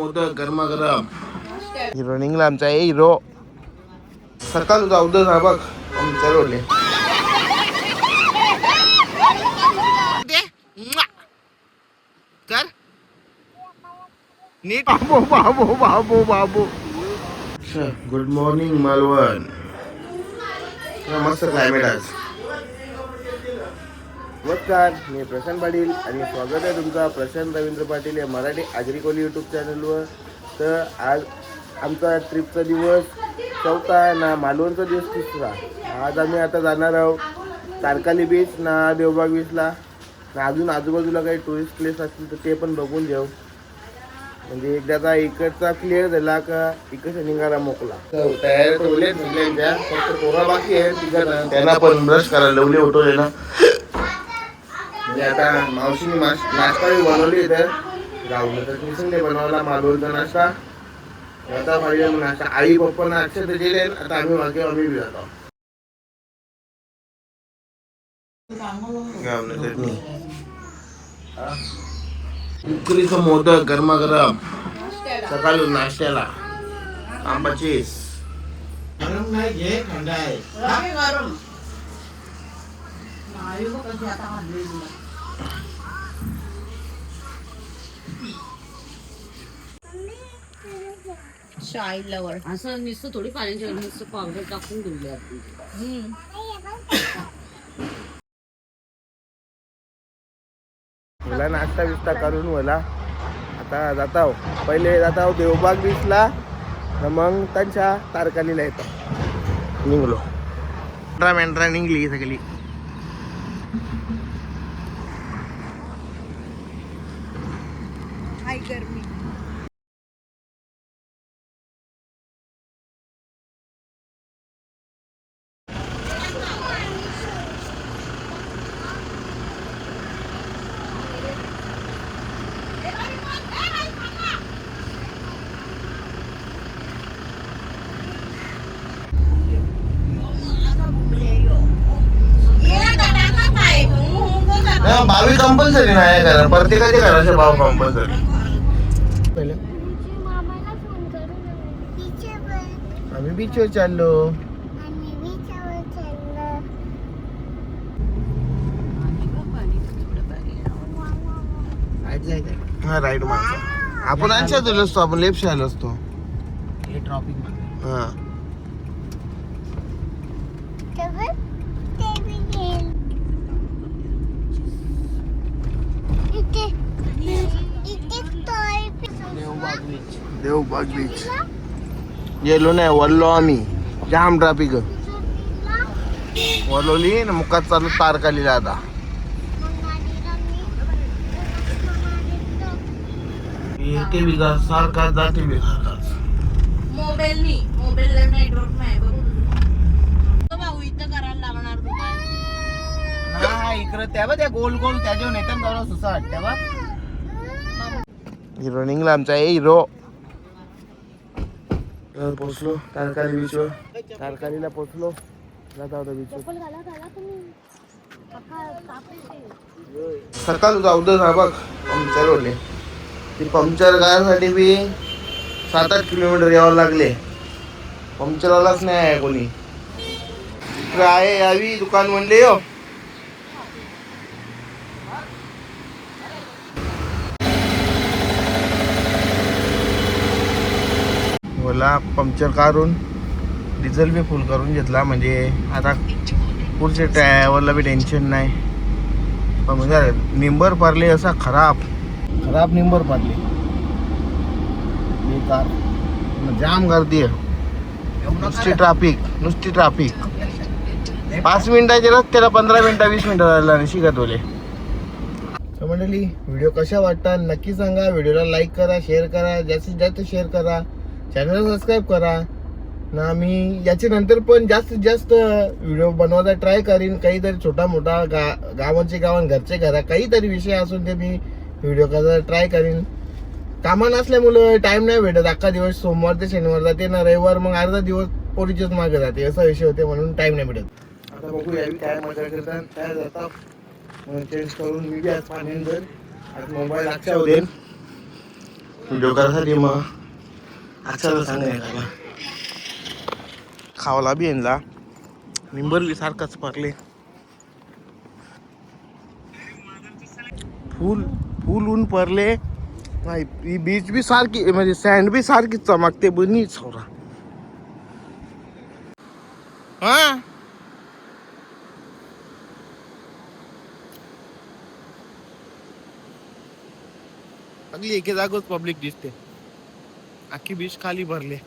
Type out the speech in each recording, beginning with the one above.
मोदक गरमागरम. हिरो निघला आमचा हिरो. सकाळ जाऊ दे ना बघ आमच्या रोडले. कर नीट. बाबू बाबू बाबू बाबू. Good morning Malvan. मस्त क्लायमेट आज. नमस्कार, मी प्रशांत पाटील आणि स्वागत आहे तुमचा प्रशांत रवींद्र पाटील या मराठी आगरी कोली यूट्यूब चॅनलवर. तर आज आमचा ट्रिपचा दिवस चौथा ना मालवणचा दिवस तिसरा. आज आम्ही आता जाणार आहोत तारकाली बीच ना देवबाग बीचला ना अजून आजूबाजूला काही टुरिस्ट प्लेस असतील तर ते पण बघून घेऊ. म्हणजे एकदाचा इकडचा क्लिअर झाला का इकडचा निघाला मोकला. तयार ठेवले सगळ्यांच्या, फक्त पोरा बाकी आहे तिकडं त्यांना पण ब्रश करायला लवले उठवले ना. म्हणजे आता मावशीने नाश्ता बनवली तर गावलं तर मिसळले बनवला मालवणचा नाश्ता. आता पाहिजे नाश्ता आई पप्पांना अक्षर दिले. आता आम्ही मागे आम्ही बी जातो. उकडीचं मोदक गरमागरम सकाळी नाश्त्याला. आंबाची गरम नाही घे, थंड आहे. चाइल्ड लवर असं नुसतं थोडी पाण्याची नुसतं पावडर टाकून ठेवली आपण. मला नाश्ता बिस्ता करून मला आता जाता पहिले जाता देवबाग बीचला मग त्यांच्या तारकालीला येतो. निघलो मेंढरा निघली सगळी. गर्मी भावी कंपल्सरी नाही करा. प्रत्येकाचे घराचे भाव कंपल्सरी. पहिले आम्ही बीचवर चाललो. हा राईट मागचा आपण आणशात असतो. आपण लेफ्ट शायला असतो ट्रॉफिक मध्ये. हा देवबाग बीच गेलो नाही. वरलो आम्ही. जाम ट्रॅफिक वरलोली ना. मुखात चालू तारकालीला. आता येते बी सारखा जाते बी मोबाईल नेटवर्क नाही बघू भाऊ. इथं करायला लागणार हा इकडं त्या बघ त्या गोल गोल त्याच्यावर नेतात बरोबर सुसाट त्या बघ. हिरो निघला आमचा हिरो. पोचलो तारकाली बीचवर. तारकालीला पोचलो. जाता होता बीचवर. सकाळ जाऊ दे ना बघ पंक्चर होते. ती पंक्चर करायसाठी बी 7-8 किलोमीटर यावं लागले. पंक्चरवालाच नाही आहे कोणी. इकडे आहे यावी दुकान म्हणले हो. मला पंक्चर काढून डिझेल बी फुल करून घेतला. म्हणजे आता पुढच्या ट्रॅव्हलला बी टेन्शन नाही. पण म्हणजे निंबर पारले असा खराब निंबर पारले. बेकार जाम गर्दी आहे. नुसती ट्राफिक 5 मिनिटाच्या रस्त्याला 15 मिनिटं 20 मिनिटं झाला नाही शिकत बोले. तर मंडळी व्हिडिओ कशा वाटतात नक्की सांगा. व्हिडिओला लाईक करा, शेअर करा, जास्तीत जास्त शेअर करा, चॅनलला सबस्क्राईब करा ना. मी याच्या नंतर पण जास्तीत जास्त व्हिडिओ बनवायचा ट्राय करीन. काहीतरी छोटा मोठा गावांचे घरचे घरा काहीतरी विषय असून ते मी व्हिडिओ करायचा ट्राय करीन. कामा नसल्यामुळं टाइम नाही भेटत. अख्खा दिवस सोमवार ते शनिवार जाते ना. रविवार मग अर्धा दिवस पोरीचेच मागे जाते असा विषय होते म्हणून टाइम नाही भेटत. आता बघू यावी काय मजा करतात काय जातात. चेंज करून मी बी आज पाण्यात आज मोबाईल लक्षात देईन. व्हिडिओ करायसाठी मग अक्षरला सांगाय का खावला बी येणला निंबर बी सारखाच पारले फुल फुल ऊन पडले नाही ही बीच बी सारखी म्हणजे सँड बी सारखी चमकते बनी छोरा हा अगली एके जागोच पब्लिक दिसते अख्खी बीच खाली भरले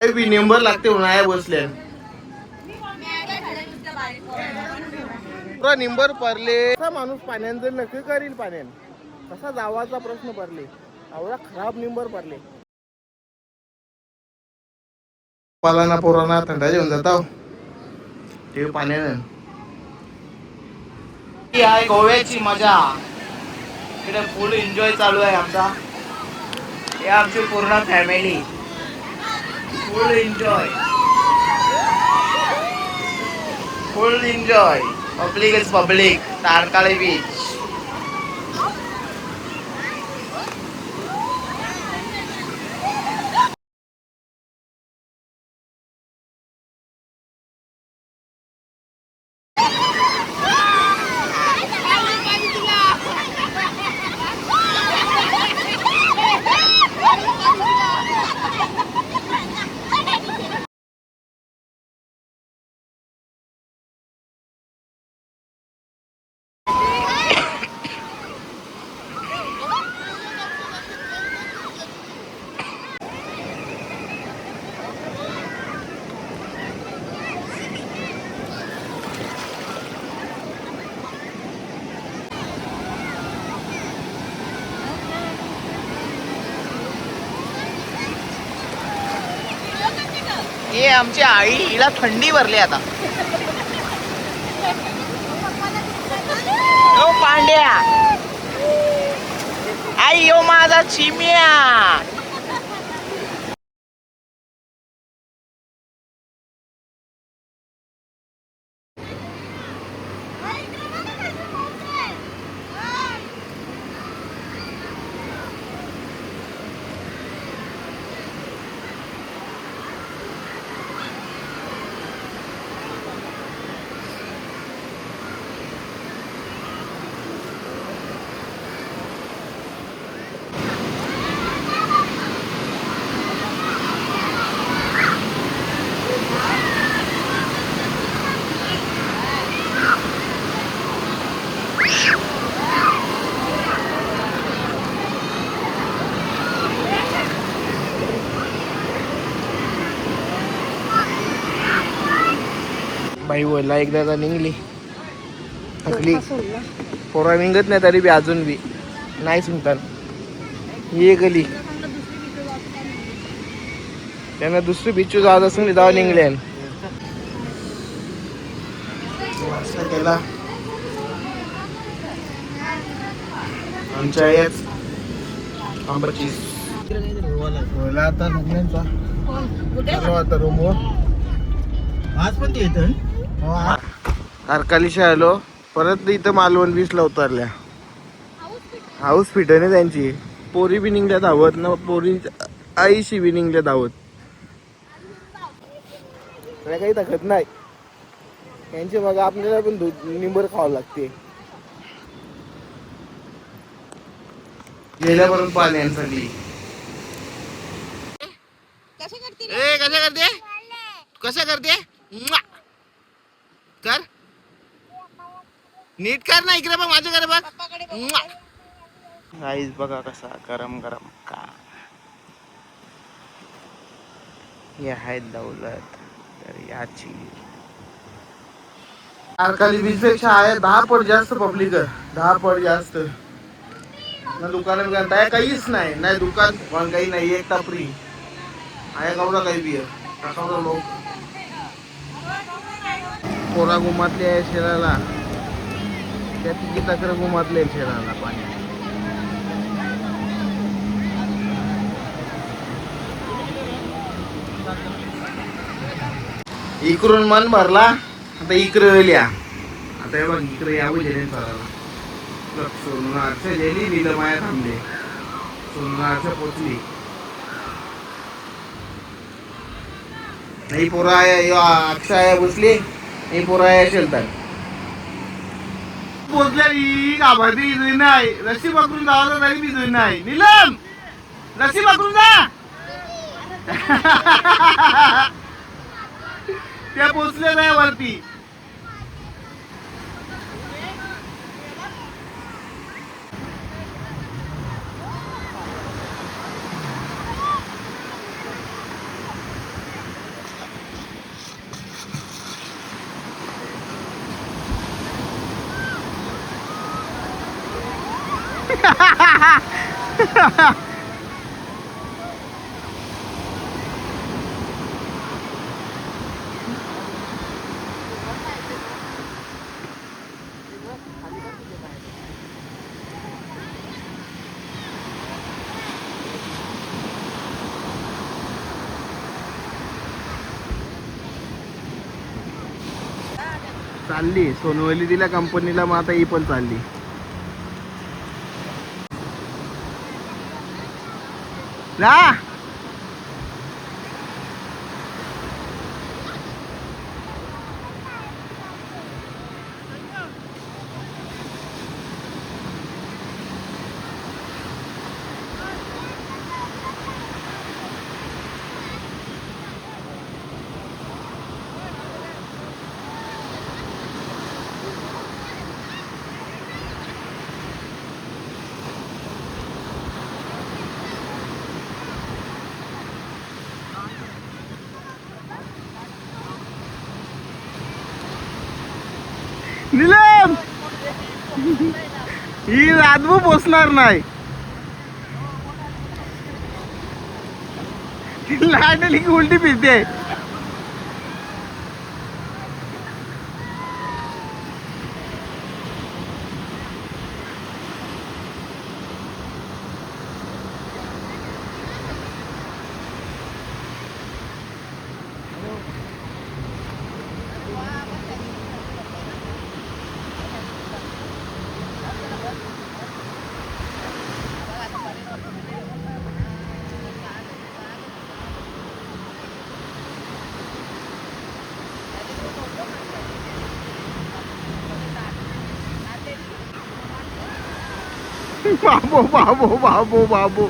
बी नंबर लागते उन्हाळ्या बसल्या पुरा निंबर पडले कसा माणूस पाण्यात जर नक्की करील पाण्यात कसा जावाचा प्रश्न पडले एवढा खराब निंबर पडले पालाना पोरांना थंडा जेवण जाता ते पाण्यानं ही आहे गोव्याची मजा इकडे फुल एन्जॉय चालू आहे आमचा हे आमची पूर्ण family full enjoy public is public Tarkarli beach हे आमची आई हिला थंडी भरली आता ओ पांड्या आई यो माझा चिम्या बाई बोलला एकदा तर निघली थकली पोरा निघत नाही तरी बी अजून बी नाही सुनतात ये गली त्यांना दुसरी बिचू जात असून जावं निघले केला आमच्या याच आंबाची आता रुग्णांचा आता रूमवर आज पण ते येतं तारकालीशा आलो परत इथं मालवण बीचला उतरल्या हाऊस फिटने त्यांची पोरी बी निघल्या धावत ना पोरी आईशी बी निघल्या धावत काही ताकद नाही त्यांचे मग आपल्याला पण निंबर खावं लागते गेल्यापर्यंत पाण्यासाठी कशा करते कर नीट कर ना इकडे बघ माझ्याकडे बघ आईच बघा कसा गरम गरम का हे आहेत दौलत तर याची तारकाली बीच पेक्षा आहे 10 पट जास्त पब्लिक आहे 10 पट जास्त ना दुकान आहे काहीच नाही नाही दुकान पण काही नाही एक टपरी आहे कवडा काही बी आहे लोक पोरा घुमातले आहे शहराला त्या तिघी तक्र घुमातले शहराला पाणी इकडून मन भरला आता इकडे लिया आता हे बघ इकडे यावं जेणे सराला सोनारच्या गेली नीलमाया थांबले. सोनारच्या पोचली नाही. पोरा अक्षय बसली नाही. पोरा शेलतात पोचल्या. ही गाभाती इजवी नाही. रस्सी पकडून जावं तरी बिजवी नाही. नीलम रस्सी पकडून जा. त्या पोचले नाही वरती. चालली सोनवली दिल्या कंपनीला. मग आता ही पण चालली. ला नीलम ही रातभर पोचणार नाही. लाट आली की उलटी फिरते. बाबू बाबू बाबू बाबू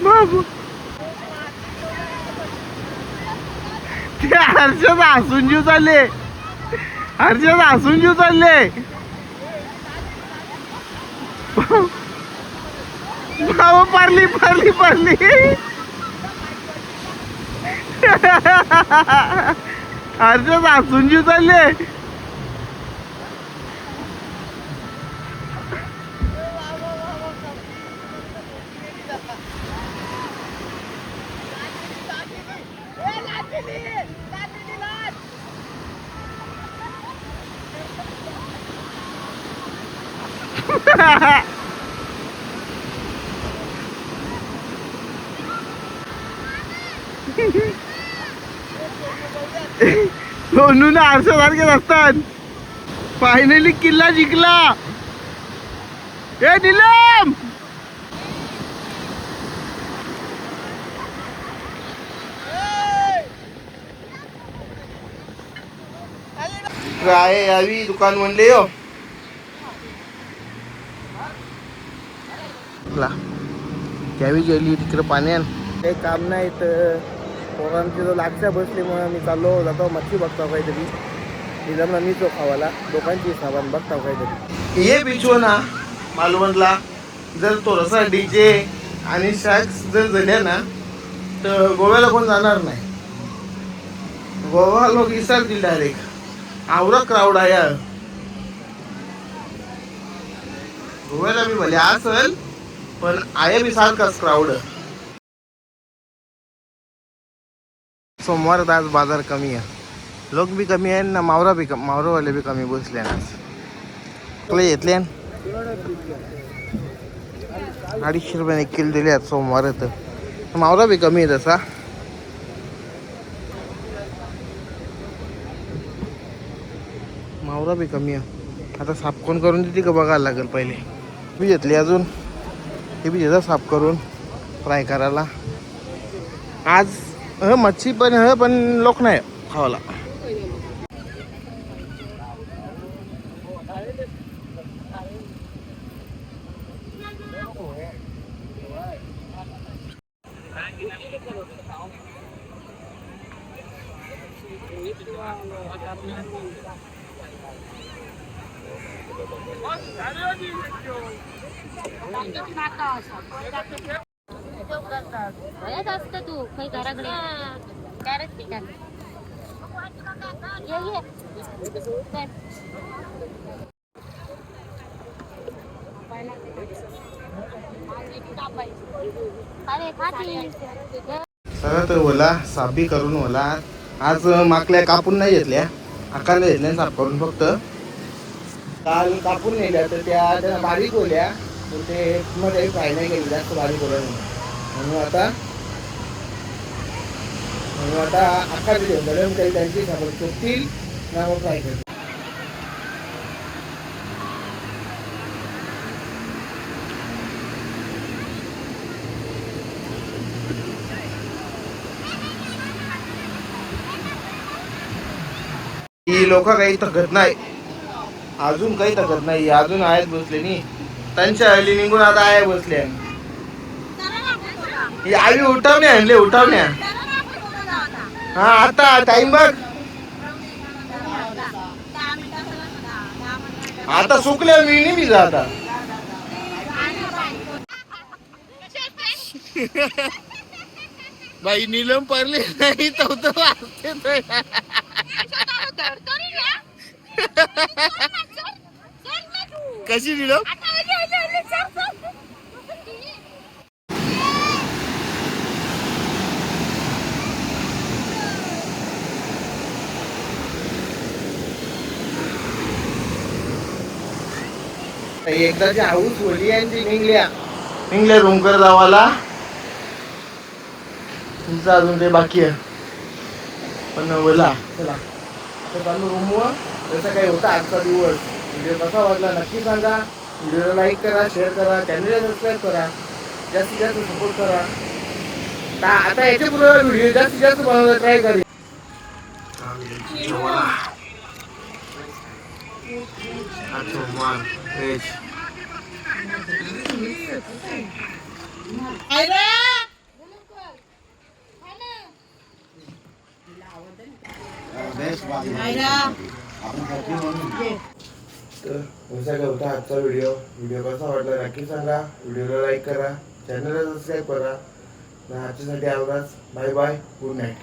बाबू ते हर्षद हसून जीव चालले. हर्षद हसून जीव चालले. बाबू पारली पारली पारली. हर्षद हसून जीव चालले. दोन आरशासारखे असतात. फायनली किल्ला जिंकला. ए नीलम काय यावी दुकान म्हणले हो. त्यावी गेली तिकडे पाण्यात. काही काम नाही तर पोरांची जो लागच्या बसल्यामुळे मी चाललो जातो मच्छी बघतो काहीतरी. निजामला मी तो खावाला दोकानची सामान बघता काहीतरी. हे पिछो ना मालवणला जर थोडासा डीजे आणि शॅक्स जर झाले ना तर गोव्याला कोण जाणार नाही. गोवा लोक विसरतील डायरेक्ट. आवरा क्राऊड आहे गोव्याला. मी भले असल पण आहे बी सारखाच क्राऊड. सोमवार आज बाजार कमी आहे. लोक बी कमी आहे ना. मावरावाले बी कमी बसले ना. तुला घेतले 250 रुपयाने 1 किलो दिले आहेत सोमवार. तर मावरा बी कमी आहे तसा. मावरा बी कमी आहे. आता साफ कोण करून देते का बघायला लागेल पहिले. मी घेतली अजून हे बी घेतात साफ करून फ्राय करायला. आज मच्छी पण लोक नाही खावाला. तू काही घराकडे सगळं तर ओला साफ बी करून ओला. आज माकल्या कापून नाही घेतल्या, आकार नाही घेतल्या साफ करून. फक्त काल कापून नेल्या तर त्या बारीक होल्या, तर ते मध्ये फ्राय नाही केली जास्त बारीक होल्या म्हणून आता आकार घेऊन गरम काही त्यांची साबण चोपतील ना मग फ्राय करतील. ही लोक काही थकत नाही, अजून काही थकत नाही. अजून आहेत बसले नी त्यांच्या हल्ली निघून आता आहे बसले. ही आई उठवण्या आणले उठवण्या. हा आता टाइम बघ, आता सुकल्या मी नाही भिजा आता. बाई नीलम पडले नाही तो वाचते. कशी नीलम एकदाची हाऊस होली आणि निघल्या रूमकर जावाला. तुमचं अजून ते बाकी आहे पण बोला. चला आता चालू रूमवर. जसं काही होता आजचा दिवस. व्हिडिओ कसा वाटला नक्की सांगा. व्हिडिओला लाईक करा, शेअर करा, चॅनलला सबस्क्राईब करा, जास्तीत जास्त सपोर्ट करा. आता याच्या पुढे व्हिडिओ जास्तीत जास्त बनवायला ट्राय करेल. तर होता आजचा व्हिडिओ कसा वाटला नक्की सांगा. व्हिडिओला लाईक करा, चॅनलला सबस्क्राईब करा. आजच्यासाठी आवडाच. Bye bye, good night.